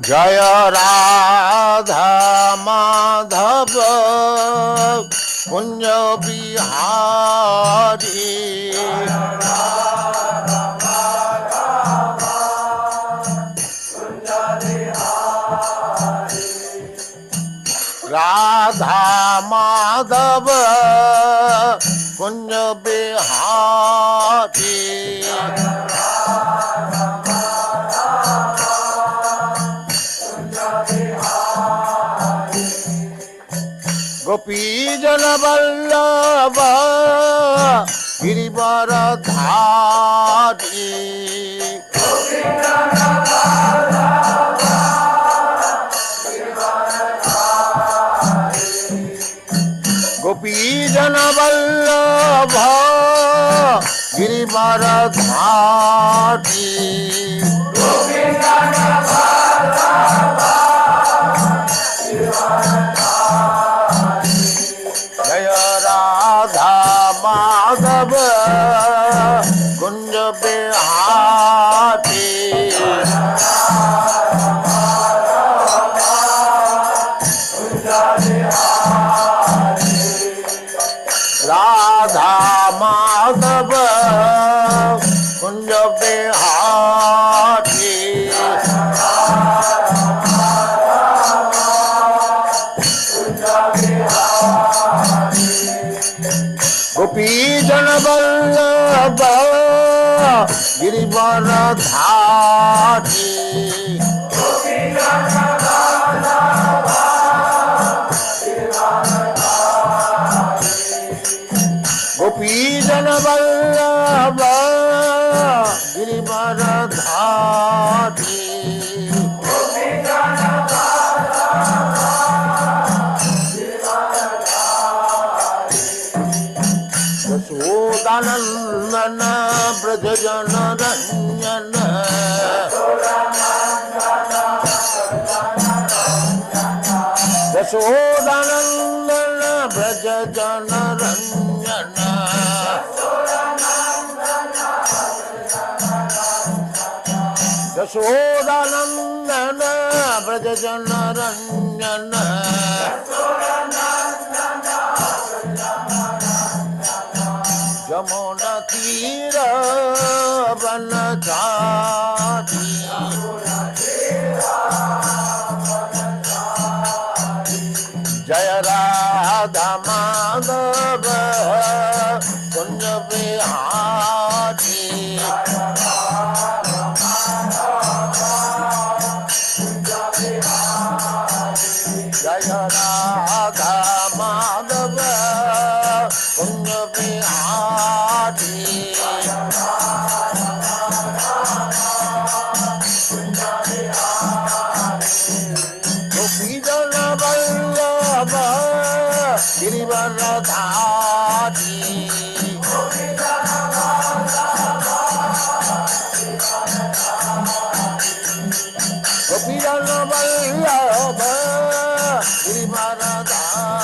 जय राधा माधव कुंज बिहारी राधा माधव कुंज बिहारी गोपी जन वल्लभ गिरिवरधारी गोपी जन वल्लभ गिरिवरधारी जय राधा माधव कुंज बिहारी राधा माधव कुंज बिहारी गोपी जन वल्लभ गिरिवरधारी गोपी जन वल्लभ गिरिवरधारी यशोदानंदन ब्रज जन रंजन यशोदानंदन ब्रज जन रंजन यशोदानंदन ब्रज जन रंजन यमुना तीर वनचारी जय राधा माधव कुंज बिहारी जय राधा माधव कुंज बिहारी गोपी जन वल्लभ गिरिवरधारी गोपी जन वल्लभ गिरिवरधारी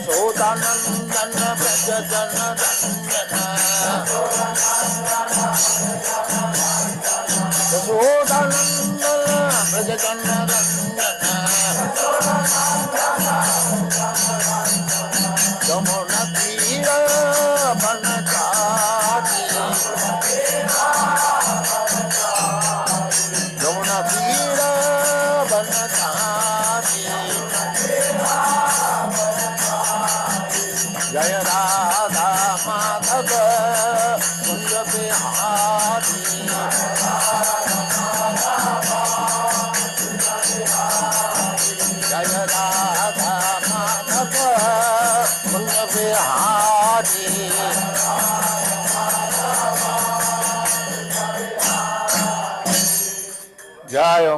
यशोदानंदन ब्रज जन रंजन यशोदानंदन ब्रज जन रंजन यमुना तीर वनचारी यमुना तीर वनचारी जय राधा माधव कुंज बिहारी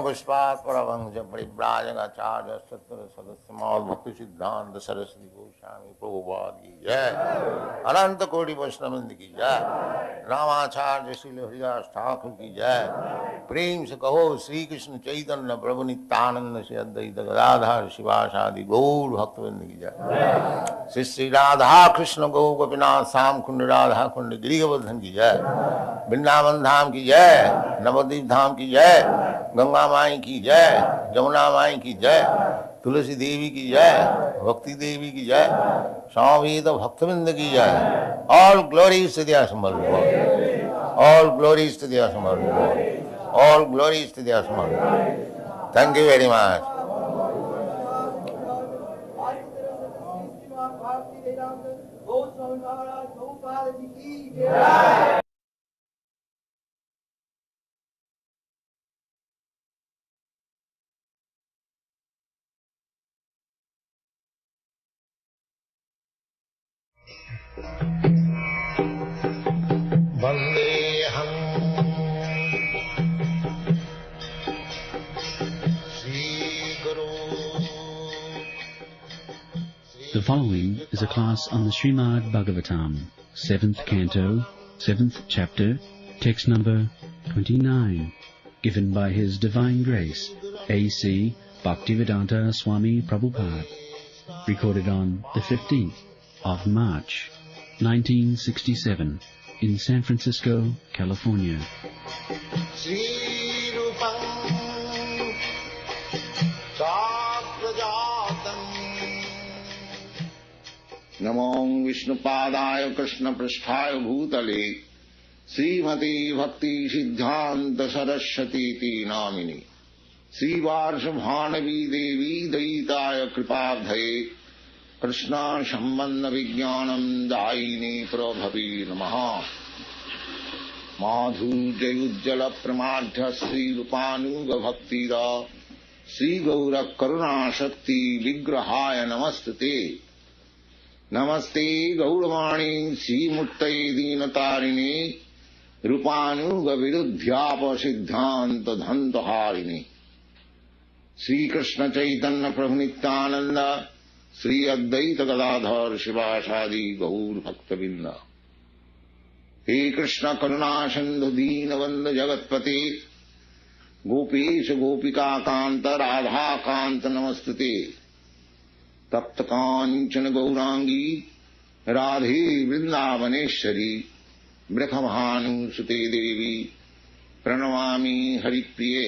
पुष्पात् परमहंस परिव्राजकाचार्य सत्र सदस्य मौल भक्ति सिद्धांत सरस्वती गोस्वामी प्रभुपाद की जय। अनंत कोटि वैष्णववृंद की जय। रामाचार्य श्रील हरिदास ठाकुर की जय। प्रेम से कहो श्री कृष्ण चैतन्य प्रभु नित्यानंद से अद्वैत गदाधर शिवासादि गौर भक्तवृंद की जय। श्री श्री राधा कृष्ण गौ गोपीनाथ श्याम कुंड राधा कुंड गिरिवर्धन की जय। वृंदावन धाम की जय। नवद्वीप धाम की जय। गंगा माई की जय। जमुना माई की जय। तुलसी देवी की जय। भक्ति देवी की जय। स्वामीत भक्तवृंद की जय। ऑल ग्लोरीज टू द असमर्थ God. All glories to the असमर्थ God. All glories to the असमर्थ God. Thank you very much. वंदेहं श्रीगुरु। The following is a class on the Srimad Bhagavatam, 7th Canto, 7th Chapter, text number 29, given by His Divine Grace, A.C. Bhaktivedanta Swami Prabhupada, recorded on the 15th of March, 1967, in San Francisco, California. नमो विष्णुपादाय कृष्ण पृष्ठाय भूतले श्रीमती भक्ति सिद्धांत Saraswati nominee श्रीवार्ष Bhanvi देवी दयिताय कृपाब्धये कृष्णा संबंध विज्ञानम दायिनी प्रभवी नमः। माधुर्योज्जल प्रमाढ्य श्रीरूपानुग भक्तिदा श्रीगौर करुणा शक्ति विग्रहाय नमस्ते। नमस्ते गौरवाणी श्रीमूर्तये दीनतारिणे रूपानुग विरुद्ध्याप सिद्धांत धंतहारिणे। श्री कृष्ण चैतन्य प्रभु नित्यानंद श्री अद्वैत गदाधर शिवासादि गौर भक्तवृंद। हे कृष्ण करुणा सिंधु दीनबंधु जगत्पते गोपेश गोपिका कांत राधा कांत नमस्ते। तप्त कांचन गौरांगी राधे वृंदावनेश्वरी ब्रह्मभानुसुते देवी प्रणमामि हरिप्रिये।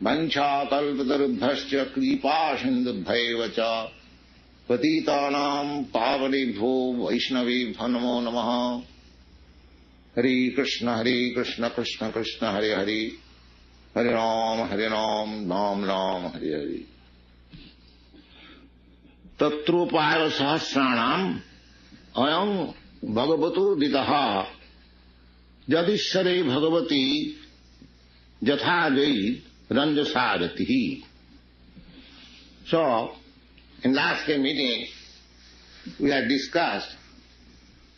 वंशाकल्पतरुभ्यश्च कृपा सिन्धुभ्यैव च पतितानां पावनेभ्यो वैष्णवेभ्यो नमो नमः। हरे कृष्ण कृष्ण कृष्ण हरे हरे हरे राम राम राम हरे हरे। तत्रोपाय सहस्राणाम अयं भगवतोदितः यदीश्वरे भगवती यथा जयी रंजसारति। So, in last meeting, we had discussed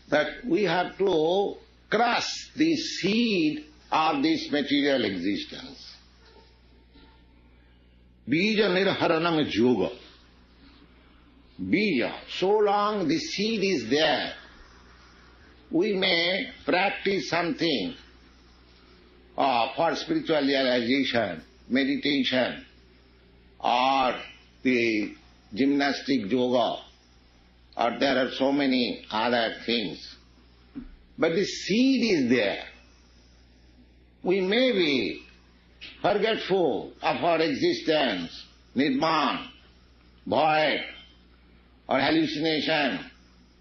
that we have to crush the seed of this material existence. Bija nirharanam yoga. Bija, so long the seed is there, we may practice something for spiritual realization, meditation, or the gymnastic yoga, or there are so many other things. But the seed is there. We may be forgetful of our existence, nirman, void, or hallucination.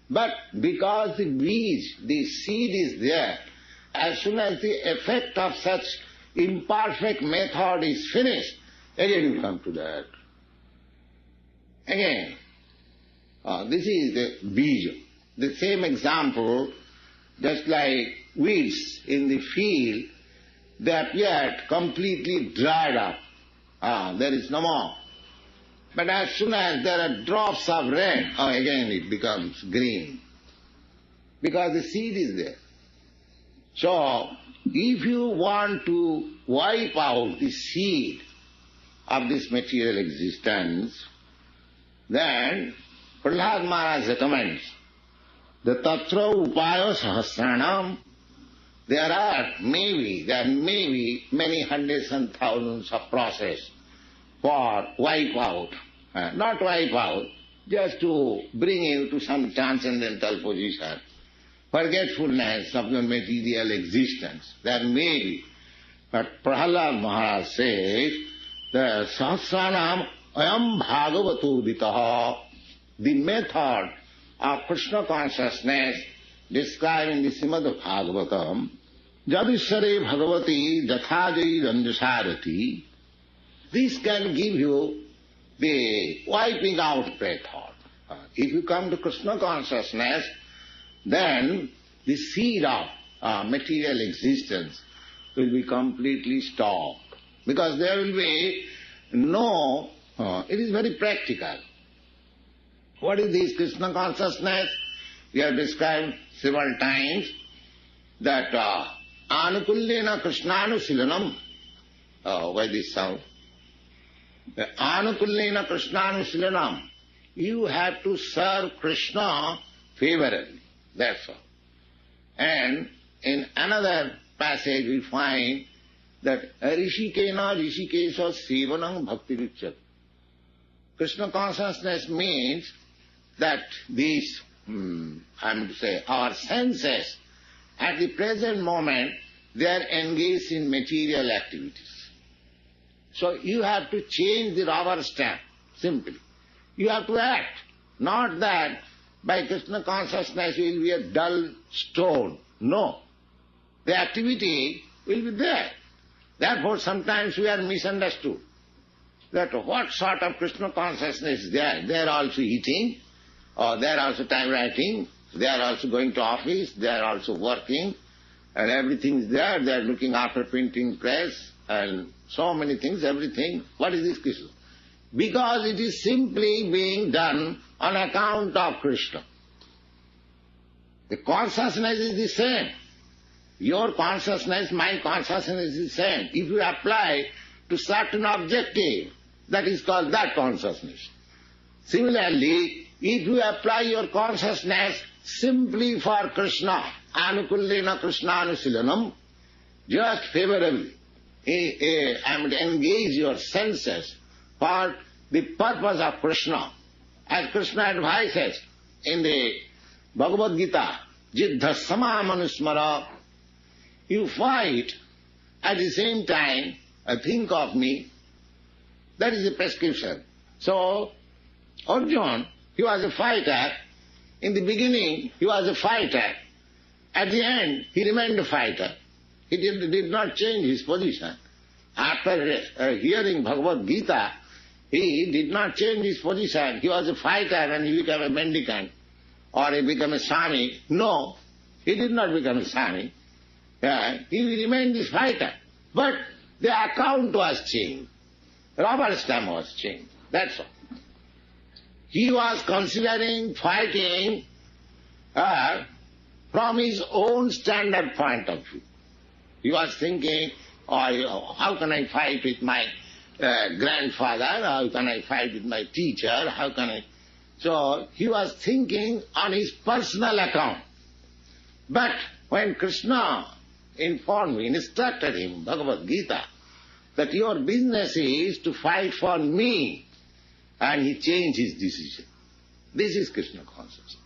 But because the beej, the seed is there, as soon as the effect of such imperfect method is finished, again you come to that. Again, this is the beej. The same example, just like weeds in the field, they appear completely dried up. There is no more. But as soon as there are drops of rain, again it becomes green. Because the seed is there. So, if you want to wipe out the seed of this material existence, then Prahlad Maharaj recommends the Tatra Upaya Sahasranam. There may be many hundreds and thousands of processes for wipe out. Not wipe out, just to bring you to some transcendental position. Forgetfulness of your material existence. There may be. But Prahlad Maharaj says, the Sahasranam ayam bhagavato ditaha, the method of Krishna consciousness described in the Srimad Bhagavatam, Jadishare Bhagavati Jathajayi Ranjasarati, this can give you the wiping out method. If you come to Krishna consciousness, then the seed of material existence will be completely stopped. Because there will be no, it is very practical. What is this Krishna consciousness? We have described several times that anukullena krishnanusilanam. Why this sound? Anukullena krishnanusilanam. You have to serve Krishna favorably. That's all. And in another passage we find that Rishikena Rishikesha Sevanam Bhakti Ruchyate. Krishna consciousness means that these, our senses, at the present moment, they are engaged in material activities. So you have to change the rubber stamp, simply. You have to act. Not that by Krishna consciousness you will be a dull stone. No. The activity will be there. Therefore sometimes we are misunderstood. That what sort of Krishna consciousness is there? They are also eating, or they are also typewriting, they are also going to office, they are also working, and everything is there. They are looking after printing press, and so many things, everything. What is this Krishna? Because it is simply being done on account of Krishna. The consciousness is the same. Your consciousness, my consciousness is the same. If you apply to certain objective, that is called that consciousness. Similarly, if you apply your consciousness simply for Krishna, anukullena krishnaanusilanam, just favorably, and engage your senses for the purpose of Krishna. As Krishna advises in the Bhagavad Gita, jiddha samamanusmara, you fight, at the same time, think of me. That is the prescription. So, Arjuna, he was a fighter. In the beginning, he was a fighter. At the end, he remained a fighter. He did not change his position. After hearing Bhagavad Gita, he did not change his position. He was a fighter and he became a mendicant. Or he became a Swami. No, he did not become a Swami. He remained this fighter. But the account was changed. Rubber stamp was changed. That's all. He was considering fighting from his own standard point of view. He was thinking, how can I fight with my grandfather? How can I fight with my teacher? How can I... So he was thinking on his personal account. But when Krishna informed me, instructed him, Bhagavad Gita, that your business is to fight for me, and he changed his decision. This is Krishna consciousness.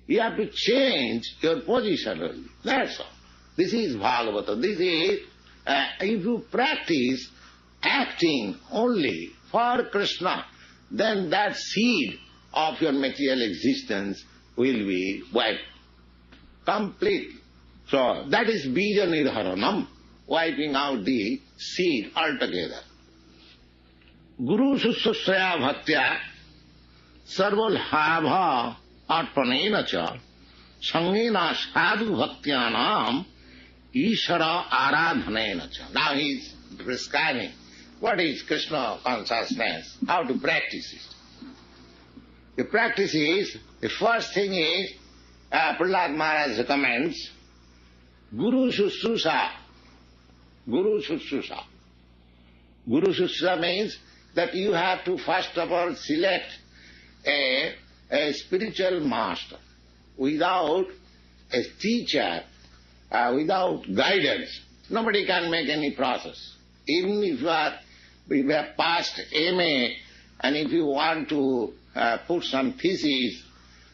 You have to change your position only. That's all. This is Bhagavata. This is, if you practice acting only for Krishna, then that seed of your material existence will be wiped completely. So that is bija nirharanam, wiping out the seed altogether. Guru susasya bhaktya sarval hava arpanena cha sangena sadhu bhaktyanam ishara aradhanena cha. Now he is prescribing what is Krishna consciousness, how to practice it. The practice is, the first thing is, Prahlad Maharaj recommends Guru Shushrusa. Guru Shushrusa. Guru Shushrusa means that you have to first of all select a spiritual master. Without a teacher, without guidance, nobody can make any process. Even if you have passed MA and if you want to put some thesis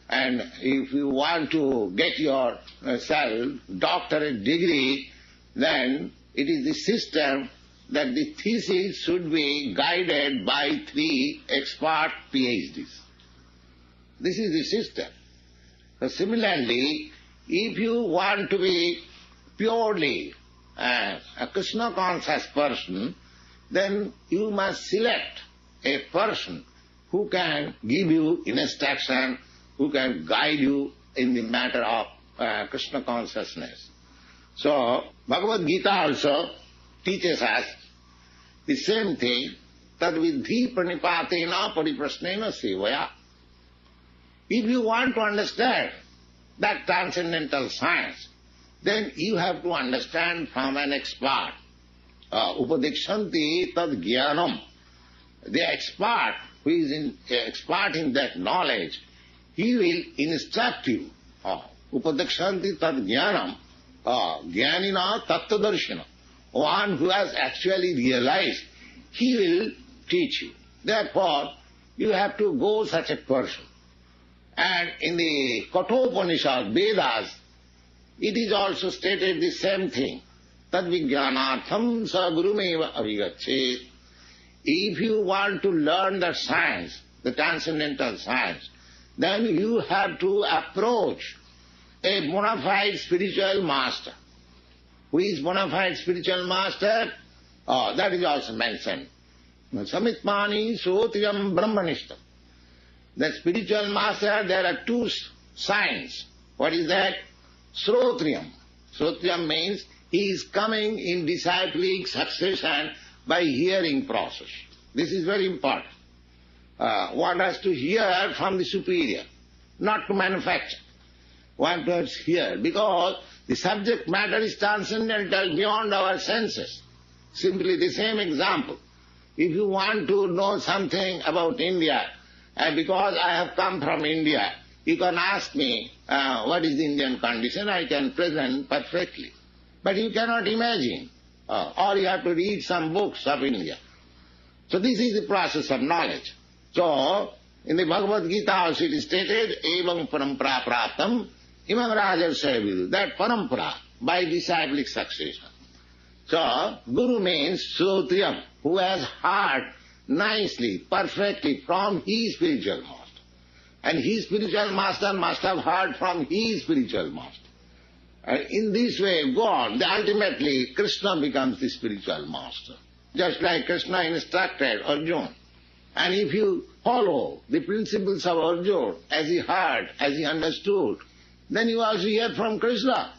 and if you want to get yourself doctorate degree, then it is the system that the thesis should be guided by 3 expert PhDs. This is the system. So similarly, if you want to be purely a Krishna conscious person, then you must select a person who can give you instruction, who can guide you in the matter of Krishna consciousness. So, Bhagavad Gita also teaches us the same thing, tad vidhi pranipatena pariprasnena sevaya. If you want to understand that transcendental science, then you have to understand from an expert. Upadikshanti tad jnanam. The expert who is expert in that knowledge, he will instruct you. Upadikshanti tad jnanam. Jnanina tattvadarshana. One who has actually realized, he will teach you. Therefore, you have to go such a person. And in the Kathopanishad, Vedas, it is also stated the same thing. Tad vijnanartham sa gurumeva avigachet. If you want to learn the science, the transcendental science, then you have to approach a bona fide spiritual master. Who is bona fide spiritual master? That is also mentioned. Samitmani sotriyam brahmanishtam. The spiritual master, there are 2 signs. What is that? Srotriyam. Srotriyam means he is coming in disciplic succession by hearing process. This is very important. One has to hear from the superior, not to manufacture. One has to hear, because the subject matter is transcendental beyond our senses. Simply the same example. If you want to know something about India, and because I have come from India, you can ask me what is the Indian condition, I can present perfectly. But you cannot imagine, or you have to read some books of India. So this is the process of knowledge. So, in the Bhagavad Gita also it is stated, evam parampara praptam imam rajasya vidu. That parampara, by disciplic succession. So, Guru means Srotriyam, who has heard nicely, perfectly from his spiritual master. And his spiritual master must have heard from his spiritual master. And in this way, God, ultimately, Krishna becomes the spiritual master. Just like Krishna instructed Arjuna. And if you follow the principles of Arjuna, as he heard, as he understood, then you also hear from Krishna.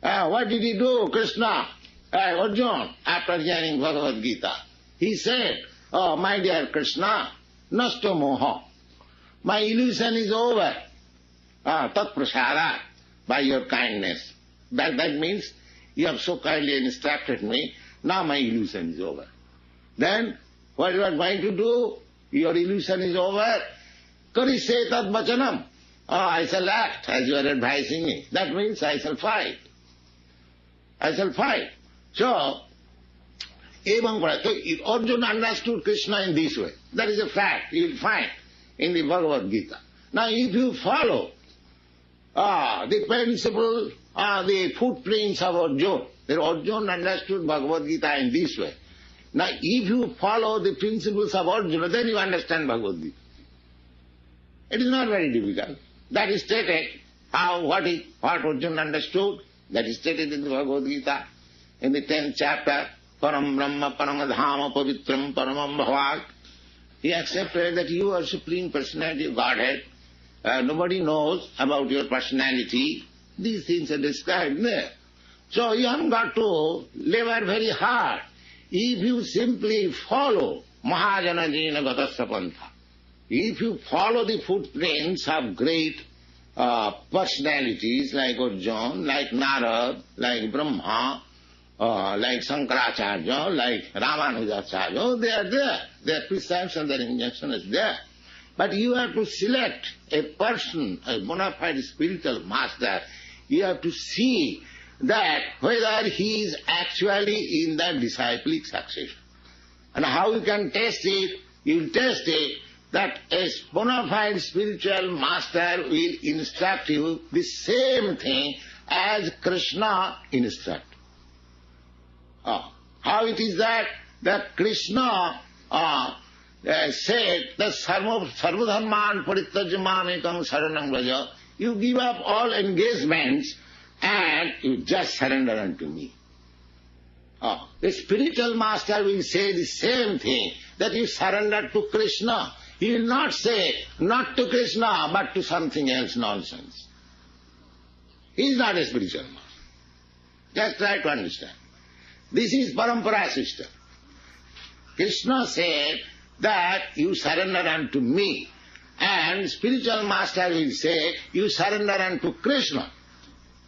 What did he do, Krishna? Arjuna, after hearing Bhagavad Gita, he said, "Oh, my dear Krishna, nasto moha. My illusion is over. Tat prasada, by your kindness." That means, you have so kindly instructed me, now my illusion is over. Then, what you are going to do? Your illusion is over. Karishe tat vachanam. I shall act as you are advising me. That means I shall fight. I shall fight. So, Arjuna understood Krishna in this way. That is a fact you will find in the Bhagavad Gita. Now if you follow the principle, the footprints of Arjuna, that Arjuna understood Bhagavad Gita in this way. Now if you follow the principles of Arjuna, then you understand Bhagavad Gita. It is not very difficult. That is stated, what Arjuna understood, that is stated in the Bhagavad Gita, in the 10th chapter, Param Brahma Paramadhama Pavitram Paramam Bhavat. He accepted that you are Supreme Personality of Godhead. Nobody knows about your personality. These things are described there. So you haven't got to labor very hard. If you simply follow Mahajana Jina Gatasya Pantha, if you follow the footprints of great personalities like Arjuna, like Narad, like Brahma, like Shankaracharya, like Ramanujacharya, they are there. Their precepts and their injunction is there. But you have to select a person, a bona fide spiritual master. You have to see that whether he is actually in the disciplic succession. And how you can test it? You will test it that a bona fide spiritual master will instruct you the same thing as Krishna instructed. How it is that Krishna said that sarvadharman parittajya ekam saranam vraja, you give up all engagements and you just surrender unto me. The spiritual master will say the same thing, that you surrender to Krishna. He will not say, not to Krishna, but to something else nonsense. He is not a spiritual master. Just try to understand. This is parampara system. Krishna said that you surrender unto me, and spiritual master will say, you surrender unto Krishna.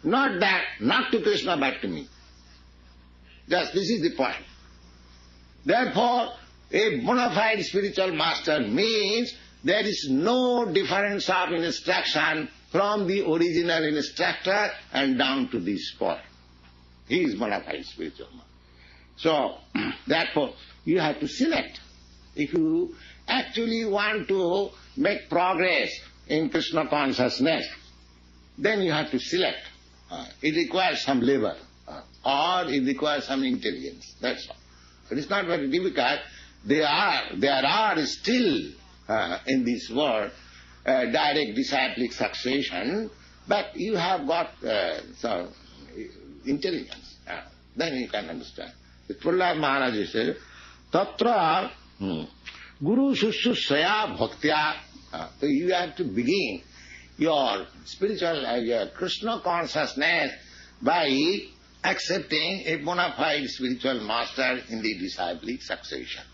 Not that, not to Krishna, but to me. Just this is the point. Therefore, a bona fide spiritual master means there is no difference of instruction from the original instructor and down to this point. He is bona fide spiritual master. So, therefore, you have to select. If you actually want to make progress in Krishna consciousness, then you have to select. It requires some labor, or it requires some intelligence, that's all. It is not very difficult. There are still in this world direct disciplic succession, but you have got some intelligence. Then you can understand. Prahlad Maharaj said, Tatra Guru Shushushaya Bhaktya. So you have to begin your spiritual, your Krishna consciousness by accepting a bona fide spiritual master in the disciplic succession.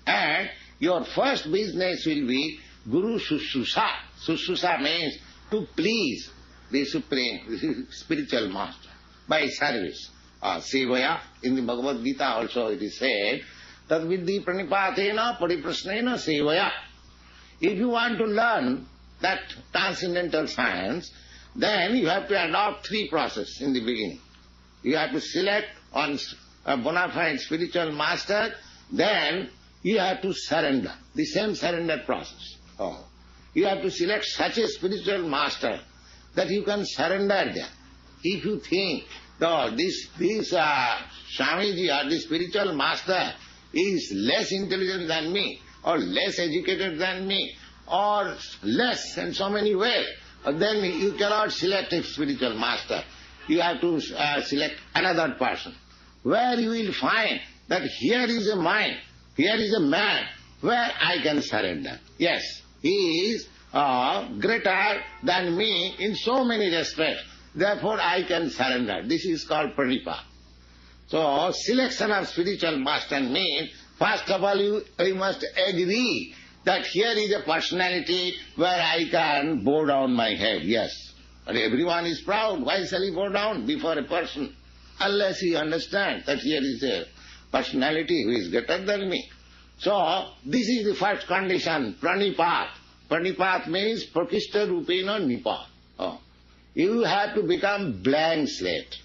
And your first business will be Guru Shushusa. Shushusa means to please the Supreme Spiritual Master by service. Sevaya, in the Bhagavad Gita also it is said, Tad Viddhi Pranipatena Pariprasnena Sevaya. If you want to learn that transcendental science, then you have to adopt three processes in the beginning. You have to select on a bona fide spiritual master, then you have to surrender, the same surrender process. You have to select such a spiritual master that you can surrender there. If you think, this Swamiji or the spiritual master is less intelligent than me, or less educated than me, or less in so many ways, then you cannot select a spiritual master. You have to select another person, where you will find that here is a mind, here is a man, where I can surrender. Yes, he is greater than me in so many respects, therefore I can surrender. This is called pranipāt. So, selection of spiritual master means, first of all, you must agree that here is a personality where I can bow down my head, yes. But everyone is proud. Why shall he bow down before a person? Unless he understands that here is a personality who is greater than me. So, this is the first condition, pranipāt. Pranipāt means prakishta rupena nipāt. You have to become blank slate.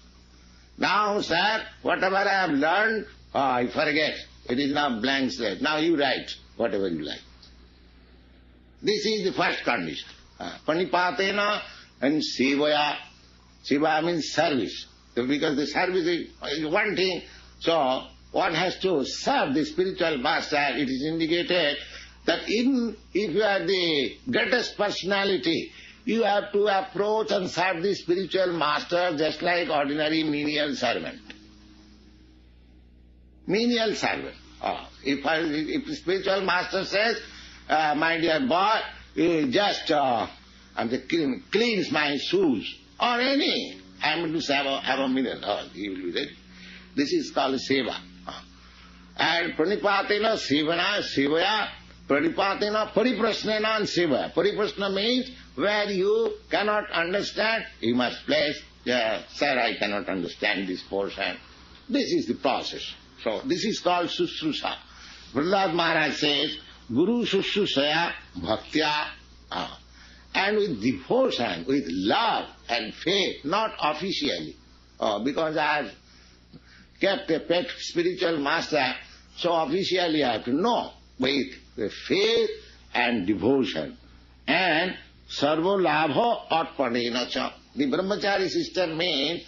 Now, sir, whatever I have learned, I forget. It is now blank slate. Now you write whatever you like. This is the first condition. Pranipātena and sevaya. Seva means service. So because the service is one thing, so one has to serve the spiritual master. It is indicated that if you are the greatest personality, you have to approach and serve the spiritual master just like ordinary menial servant. Menial servant. If the spiritual master says, my dear boy, you just cleans my shoes, or any, I am going to have a minute, he will be ready. This is called seva. And pranipātena sevaya, Pradipatena pariprasnena and seva. Pariprasna means where you cannot understand, you must place, sir, I cannot understand this portion. This is the process. So this is called Susrusa. Prahlad Maharaj says, Guru Susrusaya Bhaktya. And with devotion, with love and faith, not officially. Because I have kept a pet spiritual master, so officially I have to know. With faith and devotion. And sarvo labho atpanena cha. The brahmachari system means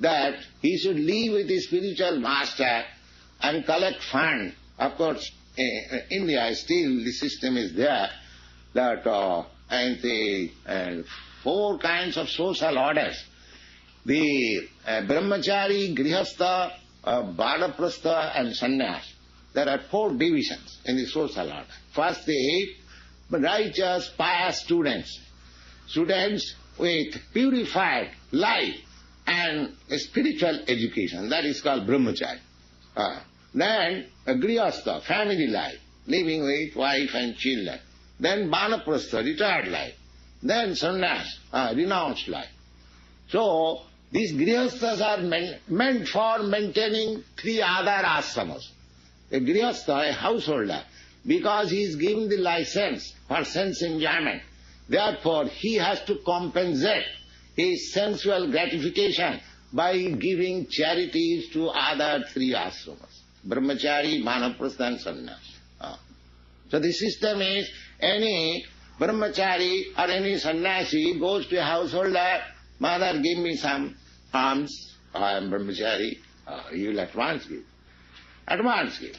that he should live with his spiritual master and collect fund. Of course, in India still the system is there that and the 4 kinds of social orders. The brahmachari, grihastha, banaprastha and sannyas. There are 4 divisions in the social order. First, the righteous, pious students. Students with purified life and spiritual education. That is called brahmachari. Then grihastha, family life, living with wife and children. Then banaprastha, retired life. Then sannyas, renounced life. So, these grihasthas are meant for maintaining 3 other ashramas. A grihastha, a householder, because he is given the license for sense enjoyment. Therefore, he has to compensate his sensual gratification by giving charities to other 3 ashramas. Brahmachari, Manaprastha and Sannyas. So the system is, any brahmachari or any sannyasi goes to a householder, mother, give me some alms, I am brahmachari, he will at once give. Advance give.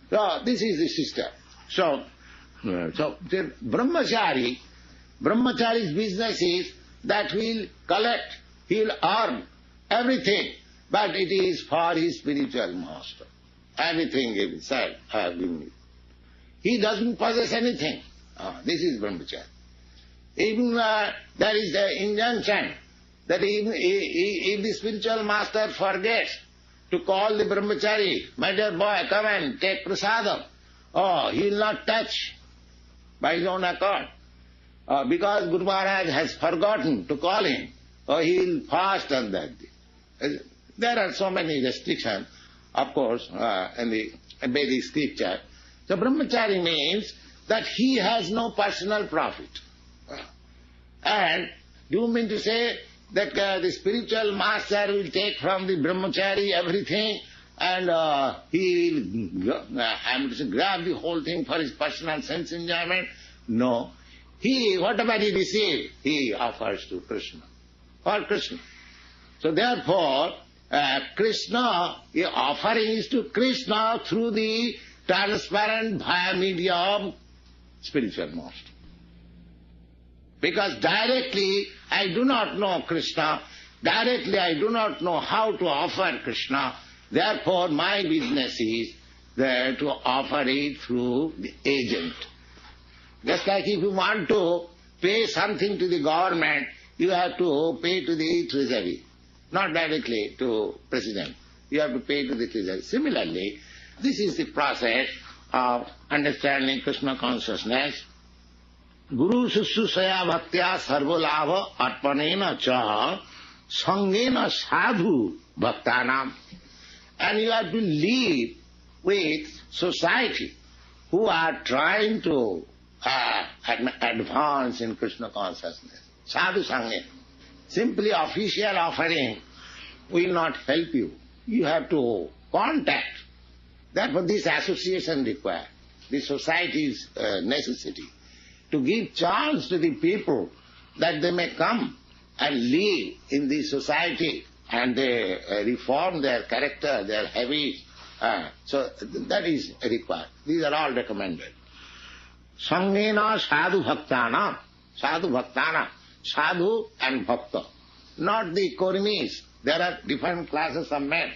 So this is the system. So the brahmachari's business is that he will collect, he will earn everything, but it is for his spiritual master. Everything he will say, I have given you. He doesn't possess anything. This is brahmachari. Even there is the injunction that if the spiritual master forgets to call the brahmachari, my dear boy, come and take prasadam, he will not touch by his own accord. Because Guru Maharaj has forgotten to call him, he will fast on that day. There are so many restrictions, of course, in the Vedic scripture. So brahmachari means that he has no personal profit. And do you mean to say that the spiritual master will take from the brahmachari everything and he will grab the whole thing for his personal sense enjoyment? No. Whatever he receives, he offers to Krishna. For Krishna. So therefore, Krishna, the offering is to Krishna through the transparent via media of spiritual master. Because directly I do not know Krishna, directly I do not know how to offer Krishna, therefore my business is there to offer it through the agent. Just like if you want to pay something to the government, you have to pay to the treasury, not directly to president. You have to pay to the treasury. Similarly, this is the process of understanding Krishna consciousness. Guru Sussusaya Bhaktya Sarvolabha Arpanena Cha Sangena Sadhu Bhaktanam. And you have to live with society who are trying to advance in Krishna consciousness. Sadhu Sangha. Simply official offering will not help you. You have to contact. Therefore this association required. The society's necessity. To give chance to the people that they may come and live in the society and they reform their character, their habits. So that is required. These are all recommended. Sangena sadhu bhaktana. Sadhu bhaktana. Sadhu and bhakta. Not the kurmis. There are different classes of men.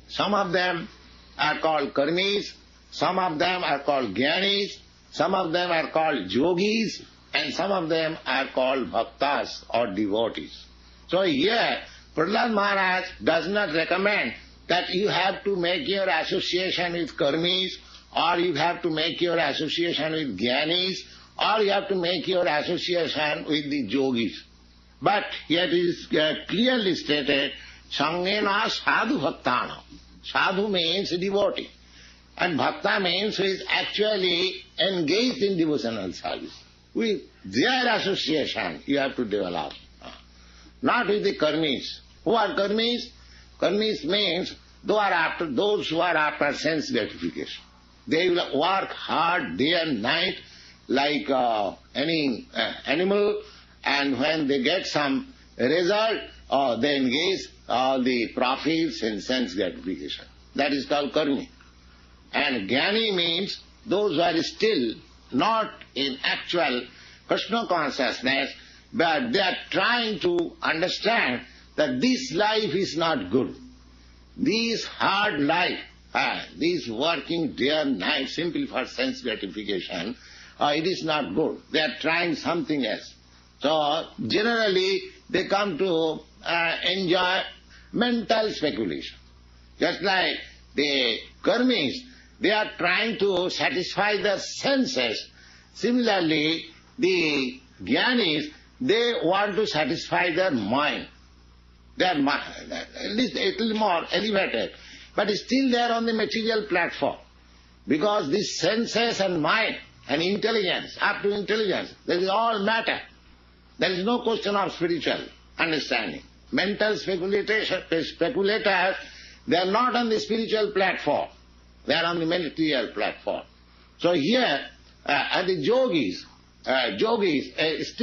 Some of them are called karmis, some of them are called jnanis, some of them are called yogis, and some of them are called bhaktas or devotees. So here, Prahlad Maharaj does not recommend that you have to make your association with karmis, or you have to make your association with jnanis, or you have to make your association with the yogis. But here it is clearly stated, Sangena sadhu bhaktana. Sadhu means devotee. And bhakta means who is actually engaged in devotional service. With their association you have to develop. Not with the karmis. Who are karmis? Karmis means those who are after sense gratification. They will work hard day and night like any animal, and when they get some result, they engage all the profits in sense gratification. That is called karmi. And jnani means those who are still not in actual Krishna consciousness, but they are trying to understand that this life is not good. This hard life, this working day and night simply for sense gratification, it is not good. They are trying something else. So generally they come to enjoy mental speculation. Just like the karmis, they are trying to satisfy their senses. Similarly, the jnanis, they want to satisfy their mind. Their mind, at least a little more elevated. But still they are on the material platform. Because these senses and mind and intelligence, up to intelligence, that is all matter. There is no question of spiritual understanding. Mental speculators, they are not on the spiritual platform. They are on the material platform. So here, and the yogis is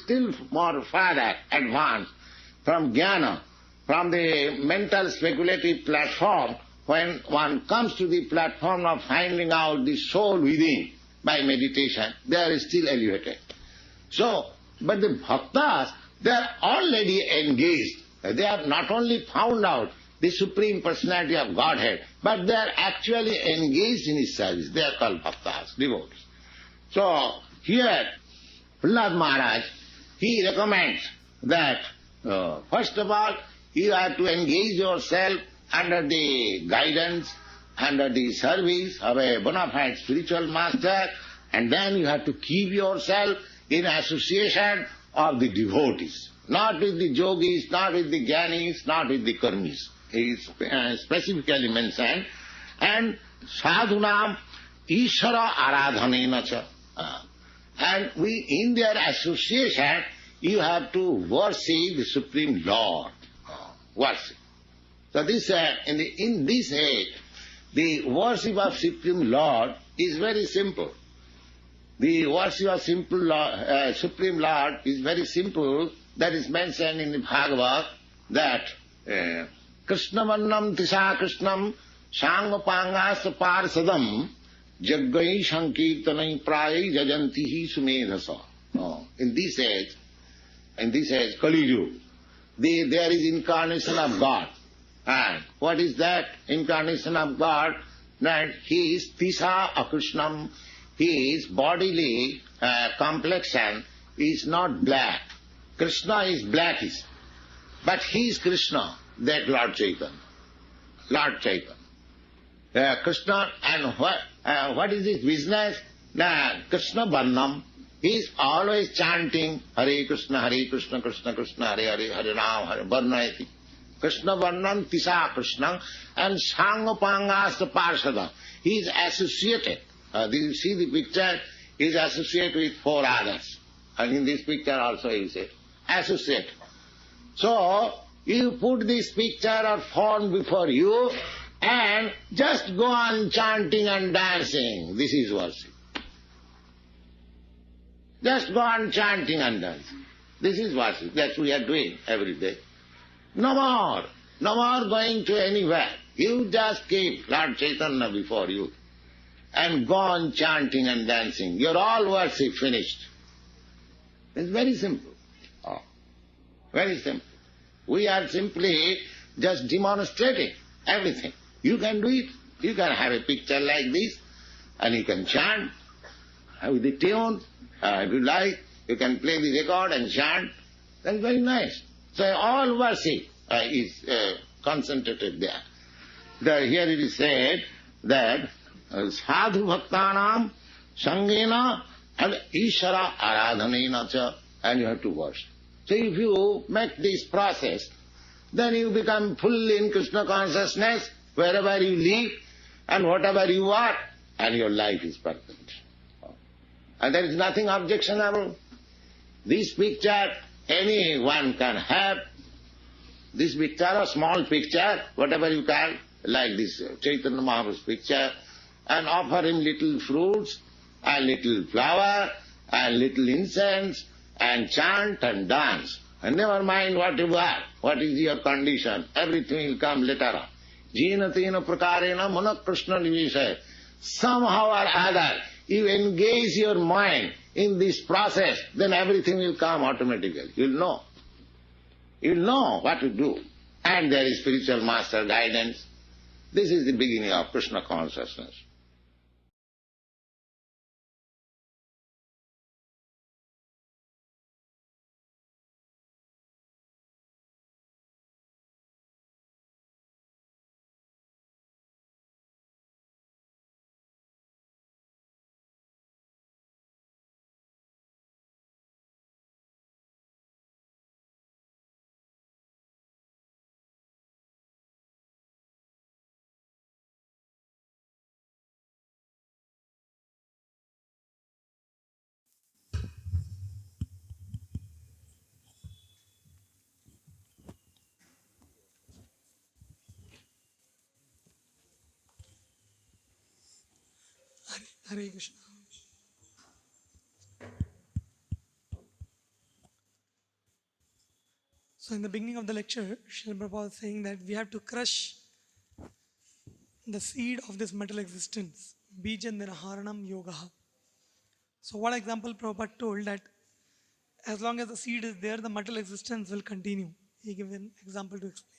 still more farther advanced from jnana, from the mental speculative platform. When one comes to the platform of finding out the soul within by meditation, they are still elevated. So, but the bhaktas, they are already engaged. They have not only found out the Supreme Personality of Godhead, but they are actually engaged in His service. They are called bhaktas, devotees. So, here, Prahlad Maharaj, he recommends that, first of all, you have to engage yourself under the guidance, under the service of a bona fide spiritual master, and then you have to keep yourself in association of the devotees, not with the yogis, not with the jnanis, not with the karmis. It is specifically mentioned. And sadhunam ishara aradhanena cha. And in their association, you have to worship the Supreme Lord. Worship. So this, in this age, the worship of Supreme Lord is very simple. The worship of Supreme Lord is very simple. That is mentioned in the Bhagavad, that Krishna Vannam Tisha Krishnam Sangapangasa Parsadam Jaggai Sankirtanai Prayai Jajantihi Sumedhasa. In this age, Kali Yuga, there is incarnation of God. And what is that incarnation of God? That He is Tisha Akrishnam. His bodily complexion is not black. Krishna is blackish. But He is Krishna, that Lord Chaitanya. Lord Chaitanya. Krishna, and what is his business? Krishna Varnam. He is always chanting Hare Krishna, Krishna Krishna, Hare Hare, Hare Ram, Hare Varnayati. Krishna Varnam Tisha Krishna, and Sangapangas Parshada. He is associated. You see the picture, he is associated with four others. And in this picture also he said, associate. So, you put this picture or form before you and just go on chanting and dancing. This is worship. Just go on chanting and dancing. This is worship. That's what we are doing every day. No more. No more going to anywhere. You just keep Lord Chaitanya before you and go on chanting and dancing. Your all worship finished. It's very simple. Very simple. We are simply just demonstrating everything. You can do it. You can have a picture like this and you can chant with the tune. If you like, you can play the record and chant. That's very nice. So all worship is concentrated there. Here it is said that sadhu bhaktanam sangena and ishara aradhanena cha, and you have to worship. So if you make this process, then you become full in Krishna consciousness wherever you live and whatever you are, and your life is perfect. And there is nothing objectionable. This picture anyone can have. This picture, a small picture, whatever you can, like this Chaitanya Mahaprabhu's picture, and offer him little fruits, and little flower, and little incense, and chant and dance. And never mind what you are, what is your condition, everything will come later on. Jina tina prakarena mana Krishna nivishaya. Somehow or other, you engage your mind in this process, then everything will come automatically. You'll know. You'll know what to do. And there is spiritual master guidance. This is the beginning of Krishna consciousness. Hare Krishna. So in the beginning of the lecture, Srila Prabhupada was saying that we have to crush the seed of this material existence. Bija niraharanam yogaha. So what example Prabhupada told that as long as the seed is there, the material existence will continue. He gave an example to explain.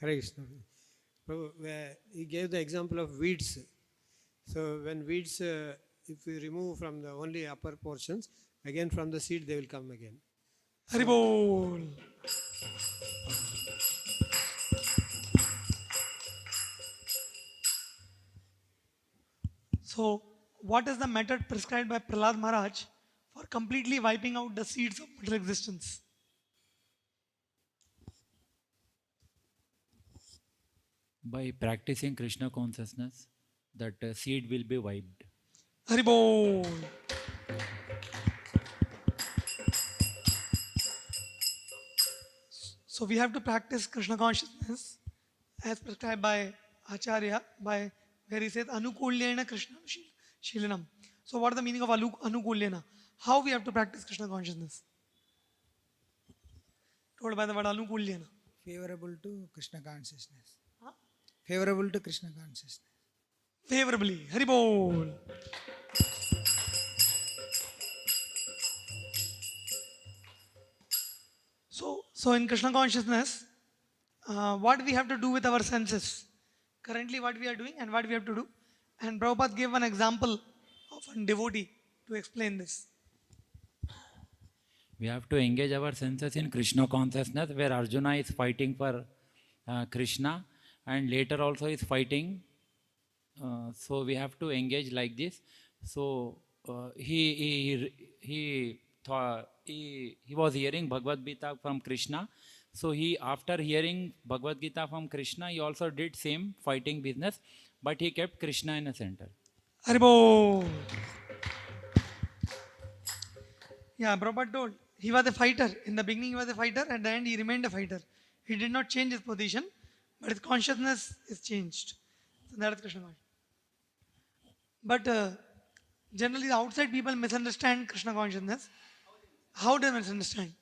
Hare Krishna. He gave the example of weeds. So when weeds, if we remove from the only upper portions, again from the seed they will come again. Haribol. So what is the method prescribed by Prahlad Maharaj for completely wiping out the seeds of material existence? By practicing Krishna consciousness, that seed will be wiped. Haribol. So we have to practice Krishna consciousness as prescribed by Acharya, by where he says Anukulyena Krishna Shilanam. So what is the meaning of Anukulyena? How we have to practice Krishna consciousness? Told by the word Anukulyena. Favorable to Krishna consciousness. Huh? Favorable to Krishna consciousness. Favorably. Haribol. So in Krishna consciousness, what we have to do with our senses? Currently what we are doing and what we have to do. And Prabhupada gave one example of a devotee to explain this. We have to engage our senses in Krishna consciousness, where Arjuna is fighting for Krishna and later also is fighting. So we have to engage like this. So he was hearing Bhagavad Gita from Krishna. So he, after hearing Bhagavad Gita from Krishna, he also did same fighting business, but he kept Krishna in the center. Haribo. Yeah, Prabhupada told he was a fighter. In the beginning he was a fighter, at the end he remained a fighter. He did not change his position, but his consciousness is changed. So that is Krishna consciousness. But generally the outside people misunderstand Krishna consciousness. How do they misunderstand?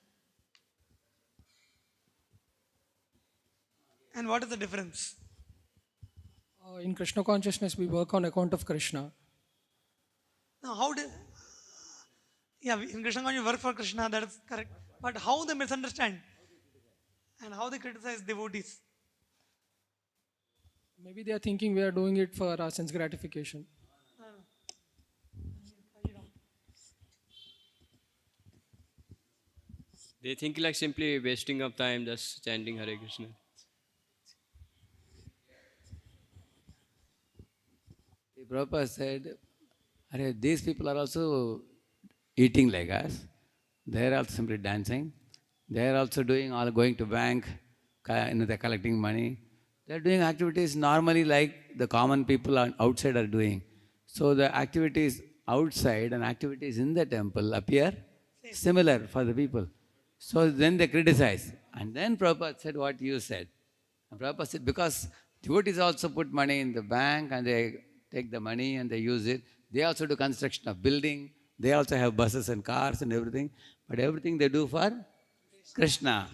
And what is the difference? In Krishna consciousness, we work on account of Krishna. Now, how do... Yeah, in Krishna consciousness, we work for Krishna, that is correct. But how they misunderstand? And how they criticize devotees? Maybe they are thinking we are doing it for our sense gratification. They think like simply wasting of time, just chanting Hare Krishna. Prabhupada said, "Arey, these people are also eating like us. They are also simply dancing. They are also doing all going to bank, they're collecting money. They're doing activities normally like the common people outside are doing. So the activities outside and activities in the temple appear similar for the people. So then they criticize. And then Prabhupada said what you said. And Prabhupada said, because devotees also put money in the bank and they take the money and they use it. They also do construction of building. They also have buses and cars and everything. But everything they do for Krishna.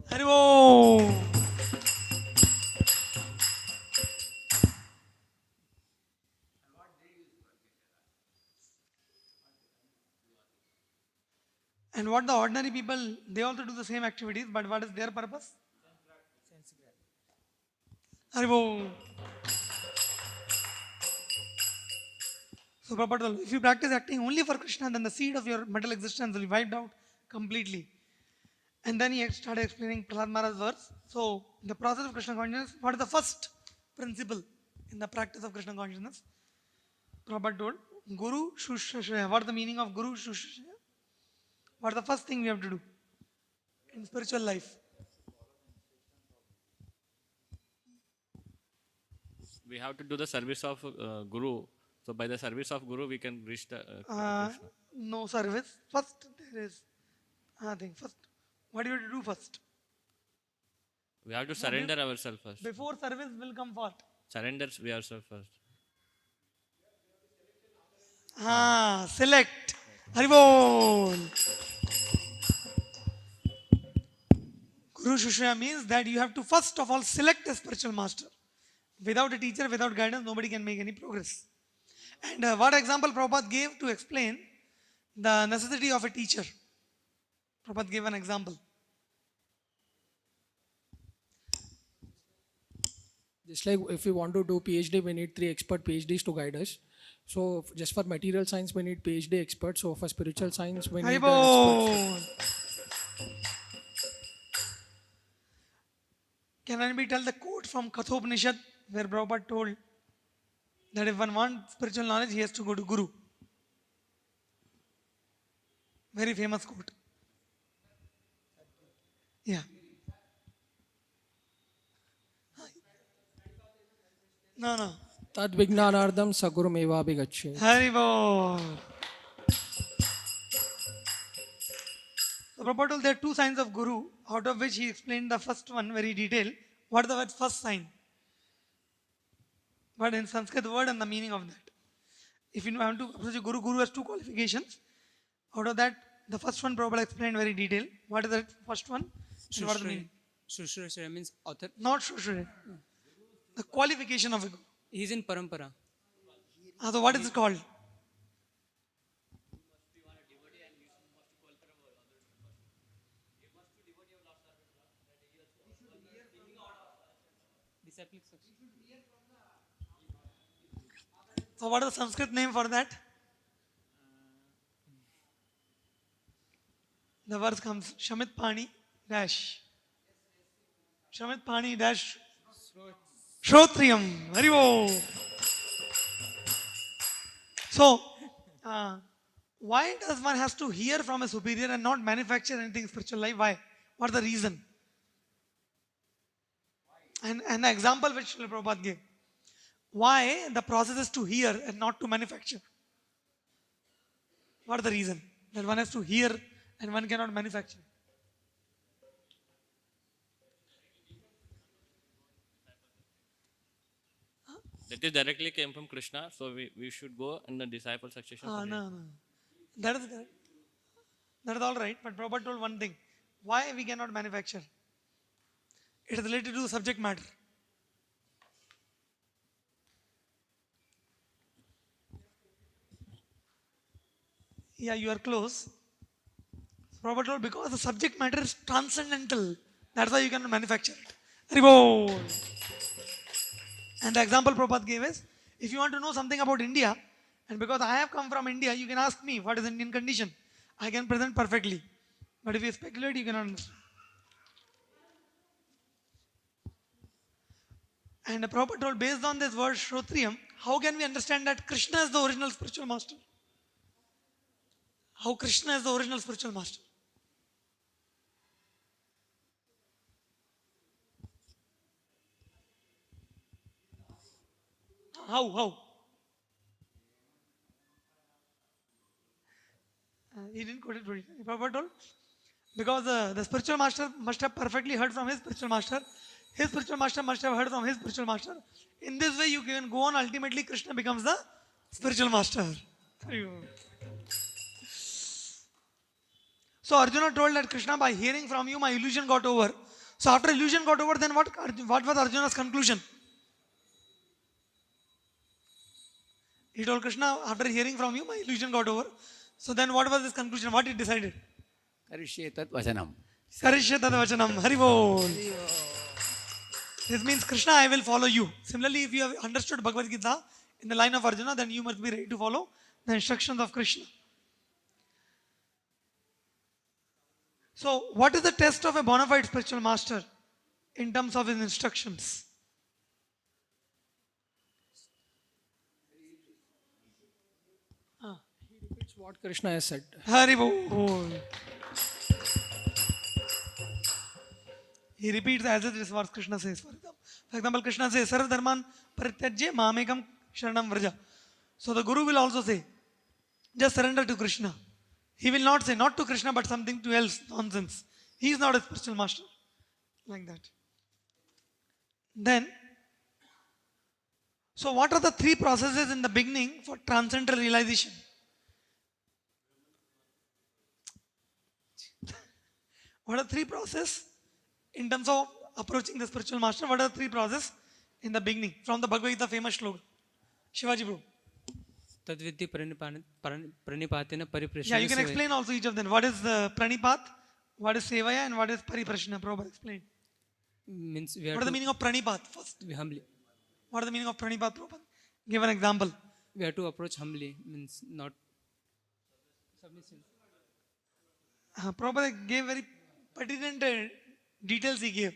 Haribo! And what the ordinary people, they also do the same activities, but what is their purpose? Haribo! So Prabhupada told, if you practice acting only for Krishna, then the seed of your mental existence will be wiped out completely. And then he started explaining Prahlad Maharaj's verse. So, in the process of Krishna consciousness, what is the first principle in the practice of Krishna consciousness? Prabhupada told, Guru Shushashaya. What is the meaning of Guru Shushashaya? What is the first thing we have to do in spiritual life? We have to do the service of Guru. So by the service of Guru, we can reach the Krishna. No service. First, there is thing. First, what do you have to do first? We have to surrender ourselves first. Before service will come what? Surrender ourselves first. Select. Haribol. Guru Shushya means that you have to first of all select a spiritual master. Without a teacher, without guidance, nobody can make any progress. And what example Prabhupada gave to explain the necessity of a teacher? Prabhupada gave an example. Just like if we want to do PhD, we need 3 expert PhDs to guide us. So just for material science, we need PhD experts. So for spiritual science, we need the experts. Can anybody tell the quote from Kathopanishad where Prabhupada told that if one wants spiritual knowledge, he has to go to Guru? Very famous quote. Yeah. No. Tad Vijnanardam Saguru Meva Bigacche. Haribol. So Prabhupada told there are 2 signs of Guru, out of which he explained the first one very detailed. What is the word first sign? But in Sanskrit word and the meaning of that. If you want to approach a Guru, Guru has 2 qualifications. Out of that, the first one Prabhupada explained very detailed. What is that first one? And what is the meaning? Shushra means author. Not Shushra. The qualification of a Guru. He is in Parampara. So what is it called? So what is the Sanskrit name for that? The verse comes Shamit Pani dash. Shamit Pani dash Shrotriyam. Haribo. So, why does one has to hear from a superior and not manufacture anything in spiritual life? Why? What is the reason? And the example which Srila Prabhupada gave. Why the process is to hear and not to manufacture? What is the reason? That one has to hear and one cannot manufacture. That is directly came from Krishna, so we should go in the disciple succession. No. That is correct. That is all right, but Prabhupada told one thing. Why we cannot manufacture? It is related to the subject matter. Yeah, you are close. Prabhupada told because the subject matter is transcendental. That's why you cannot manufacture it. Haribol. And the example Prabhupada gave is, if you want to know something about India, and because I have come from India, you can ask me what is Indian condition. I can present perfectly. But if you speculate, you cannot understand. And Prabhupada told, based on this word Shrotriyam, how can we understand that Krishna is the original spiritual master? How Krishna is the original spiritual master? How? He didn't quote it. Prabhupada told, because the spiritual master must have perfectly heard from his spiritual master. His spiritual master must have heard from his spiritual master. In this way, you can go on. Ultimately, Krishna becomes the spiritual master. So Arjuna told that Krishna, by hearing from you, my illusion got over. So after illusion got over, then what was Arjuna's conclusion? He told Krishna, after hearing from you, my illusion got over. So then what was his conclusion? What he decided? Karishye tat vachanam. Karishye tad vachanam. Haribol. This means, Krishna, I will follow you. Similarly, if you have understood Bhagavad Gita in the line of Arjuna, then you must be ready to follow the instructions of Krishna. So, what is the test of a bona fide spiritual master in terms of his instructions? It's what Krishna has said. Haribol. He repeats as it is what Krishna says. For example, Krishna says, Sarva dharman parityajya mamekam sharanam vraja. So the Guru will also say, just surrender to Krishna. He will not say, not to Krishna, but something to else, nonsense. He is not a spiritual master. Like that. Then, so what are the three processes in the beginning for transcendental realization? What are three processes in terms of approaching the spiritual master? What are the three processes in the beginning? From the Bhagavad Gita famous slogan. Shivaji Prabhu. Tadvidhi pranipatina pariprashana. Yeah, you can explain also each of them. What is pranipat, what is sevaya, and what is pariprashana? Prabhupada explain. Means we have what is the meaning of pranipat first? We humbly. What is the meaning of pranipat, Prabhupada? Give an example. We have to approach humbly, means not submissive. Prabhupada gave very pertinent details he gave.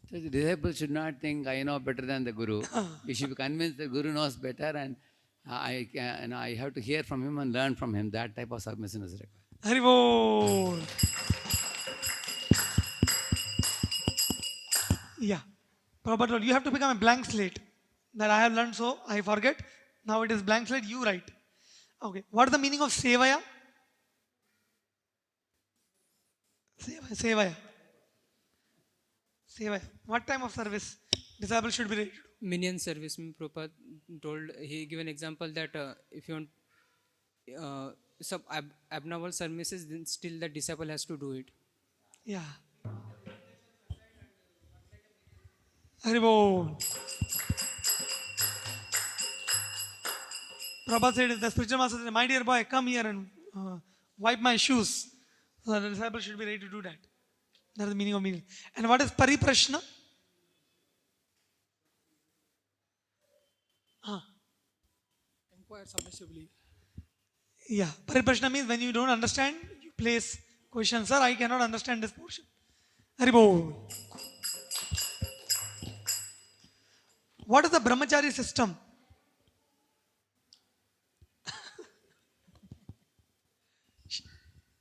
So the disciple should not think, I know better than the Guru. He should be convinced the Guru knows better, and I have to hear from him and learn from him. That type of submission is required. Haribol. Yeah. Prabhupada told, you have to become a blank slate. That I have learned, so I forget. Now it is blank slate, you write. Okay. What is the meaning of sevaya? Sevaya. What time of service disciple should be ready to do? Minion service. Prabhupada told, he gave an example that if you want some abnormal services, then still the disciple has to do it. Yeah. Haribol. Prabhupada said, the spiritual master said, my dear boy, come here and wipe my shoes. So the disciple should be ready to do that. That is the meaning of meaning. And what is pariprashna? Inquire submissively. Yeah. Pariprashna means when you don't understand, you place question. Sir, I cannot understand this portion. Haribol. What is the brahmachari system?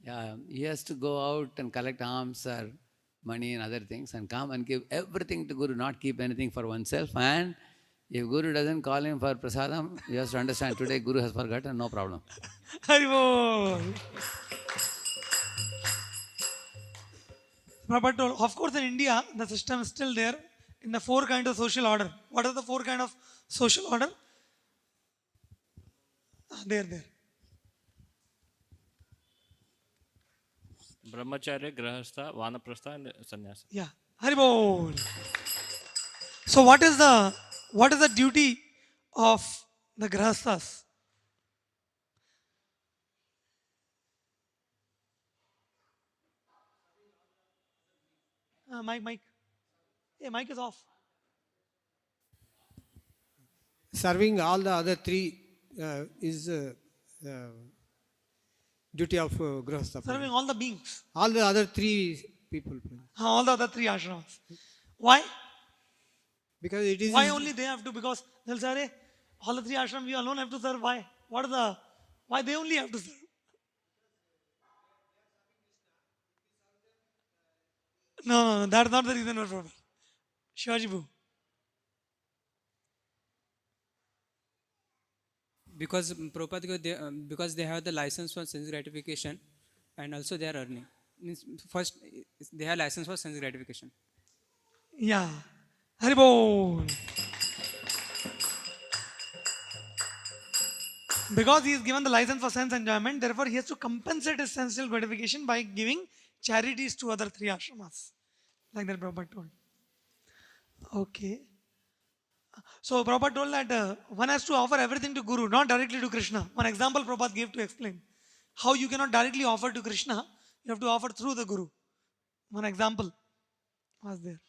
Yeah, he has to go out and collect alms or money and other things and come and give everything to Guru, not keep anything for oneself. And if Guru doesn't call him for prasadam, he has to understand today Guru has forgotten, no problem. Haribol. Prabhupada told, of course in India, the system is still there in the four kinds of social order. What are the four kinds of social order? There. Brahmacharya, Grahastha, Vanaprastha, and Sannyasa. Yeah. Haribol. So what is the duty of the Grahasthas? Mic. Hey, mic is off. Serving all the other three is duty of Grihastha. Serving all the beings. All the other three people. All the other three ashramas. Why? Because it is. Why only they have to? Because they'll say, "Arey, all the three ashrams we alone have to serve. Why? What are the? Why they only have to serve?" No, that's not the reason for Prabhupada. Shivaji Bhu. Because Prabhupada, because they have the license for sense gratification, and also they are earning. Means first they have license for sense gratification. Yeah. Haribol. Because he is given the license for sense enjoyment, therefore he has to compensate his sensual gratification by giving charities to other three ashramas. Like that Prabhupada told. Okay. So Prabhupada told that one has to offer everything to Guru, not directly to Krishna. One example Prabhupada gave to explain how you cannot directly offer to Krishna, you have to offer through the Guru. One example was there.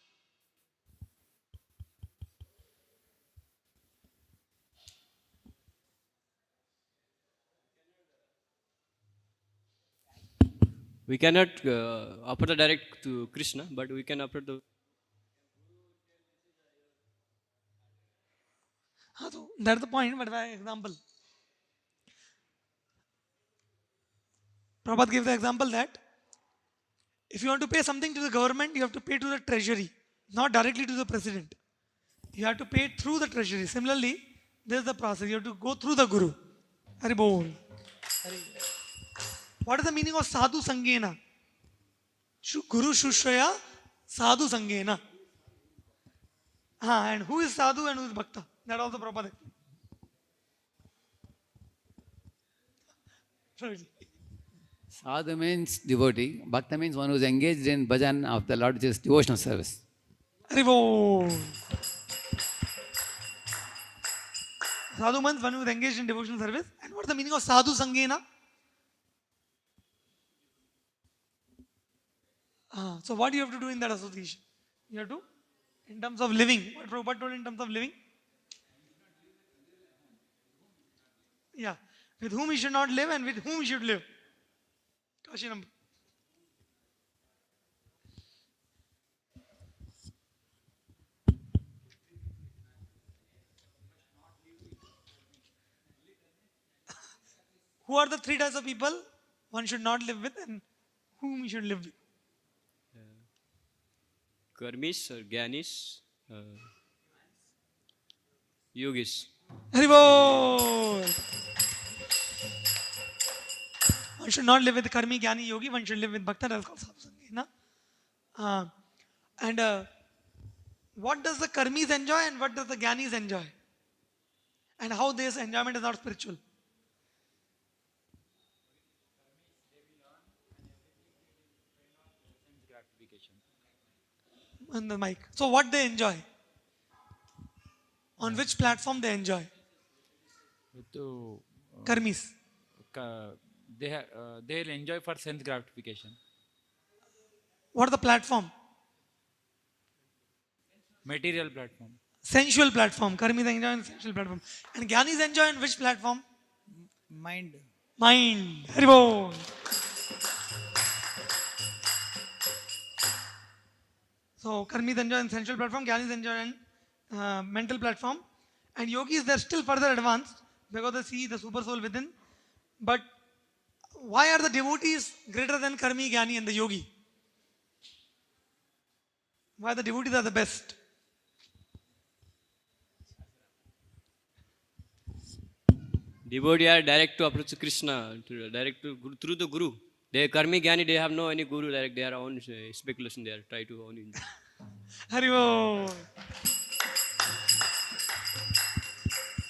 We cannot offer the direct to Krishna, but we can offer the. So that's the point, but by example. Prabhupada gave the example that if you want to pay something to the government, you have to pay to the treasury, not directly to the president. You have to pay it through the treasury. Similarly, this is the process. You have to go through the Guru. Haribol. What is the meaning of sadhu sangena? Guru Shushraya sadhu sangena. And who is sadhu and who is bhakta? That also Prabhupada explained. Sadhu means devotee. Bhakta means one who is engaged in bhajan of the Lord, which is devotional service. Haribol. Sadhu means one who is engaged in devotional service. And what is the meaning of sadhu sangena? So what do you have to do in that association? You have to, in terms of living, what Prabhupada told in terms of living? Yeah. With whom he should not live and with whom he should live. Kashi number. Who are the three types of people one should not live with and whom he should live with? Karmis or Gyanis, Yogis. Haribol! One should not live with Karmi, Gyani, Yogi. One should live with Bhakta. That's called sadhu sangena. And what does the Karmis enjoy and what does the Gyanis enjoy? And how this enjoyment is not spiritual? On the mic. So what they enjoy? On which platform they enjoy? Karmis. They'll enjoy for sense gratification. What is the platform? Material platform. Sensual platform. Karmis enjoy on sensual platform. And Gyanis enjoy on which platform? Mind. Mind. Haribol. So Karmis enjoy on sensual platform, Gyanis enjoy on mental platform, and yogis they're still further advanced because they see the super soul within. But why are the devotees greater than Karmi, Gyani and the yogi? Why the devotees are the best? Devotee are direct to approach Krishna, direct to Guru, through the Guru. They Karmi Gyani, they have no any Guru direct, they are own speculation, they are try to own. Haribol.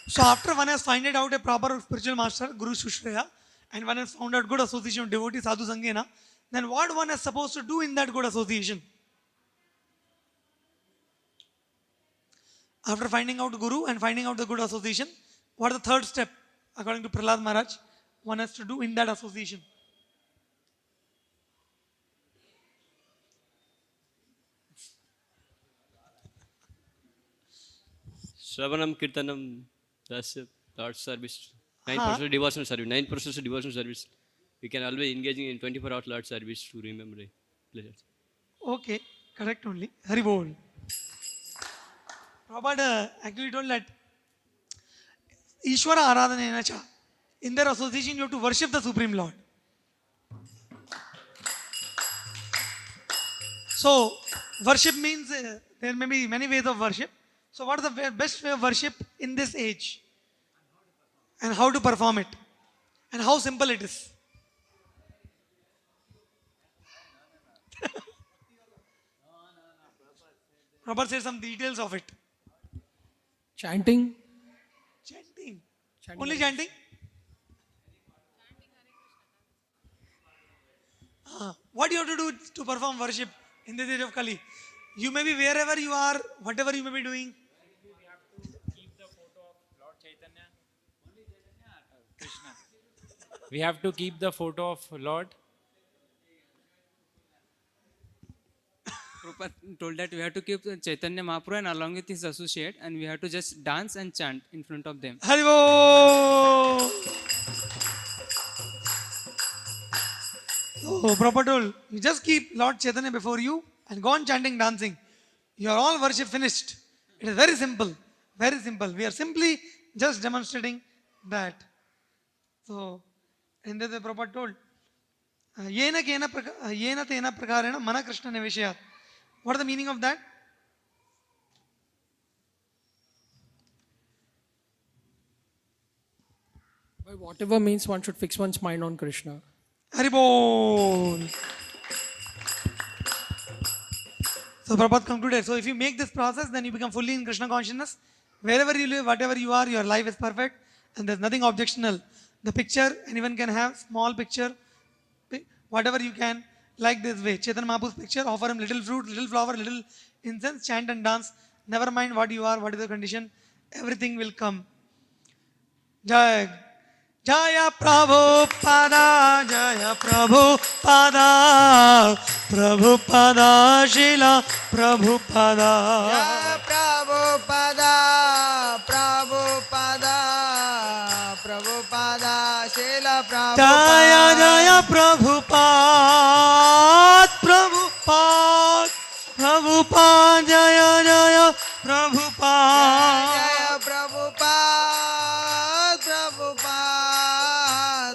So after one has found out a proper spiritual master, Guru Shushraya, and one has found out good association of devotees, sadhu sangena, then what one is supposed to do in that good association? After finding out Guru and finding out the good association, what is the third step according to Prahlad Maharaj one has to do in that association? Shravanam Kirtanam, that's it. Lord's service. 9% devotional service. 9% devotional service. we can always engaging in 24 hours Lord service to remember the pleasures. Okay, correct only. Hari Bol. Prabhupada actually told that Ishwara Aradhanena cha. In their association, you have to worship the Supreme Lord. So, worship means there may be many ways of worship. So, what is the best way of worship in this age? And how to perform it? And how simple it is? Prabhupada said some details of it. Chanting. Chanting. Only chanting? What do you have to do to perform worship in this age of Kali? You may be wherever you are, whatever you may be doing. We have to keep the photo of Lord. Prabhupada told that we have to keep Chaitanya Mahaprabhu and along with his associate, and we have to just dance and chant in front of them. Haribo! So, Prabhupada told, you just keep Lord Chaitanya before you and go on chanting, dancing. Your all worship finished. It is very simple. Very simple. We are simply just demonstrating that. So, in this way Prabhupada told, Yena tena prakarena mana Krishna nevishayat. What is the meaning of that? By whatever means, one should fix one's mind on Krishna. Haribol. So Prabhupada concluded. So if you make this process, then you become fully in Krishna consciousness. Wherever you live, whatever you are, your life is perfect and there's nothing objectional. The picture, anyone can have, small picture, whatever you can, like this way. Chaitanya Mahaprabhu's picture, offer him little fruit, little flower, little incense, chant and dance. Never mind what you are, what is the condition, everything will come. Jai. Jaya Prabhupada, Jaya Prabhupada, Prabhupada, Shila Prabhupada. Jaya Prabhupada, Prabhupada, Prabhupada, Shila Prabhupada. Jaya Jaya Prabhupada, Prabhupada, Prabhupada, Jaya Jaya Prabhupada. Jaya Prabhupada, Prabhupada,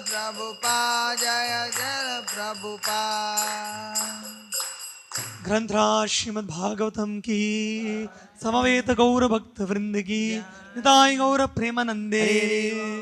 Prabhupada, Jaya Jaya Prabhupada. ग्रंथराज Shrimad Bhagavatam की समवेत गौर भक्त वृंद की निताय गौर प्रेमानंदे।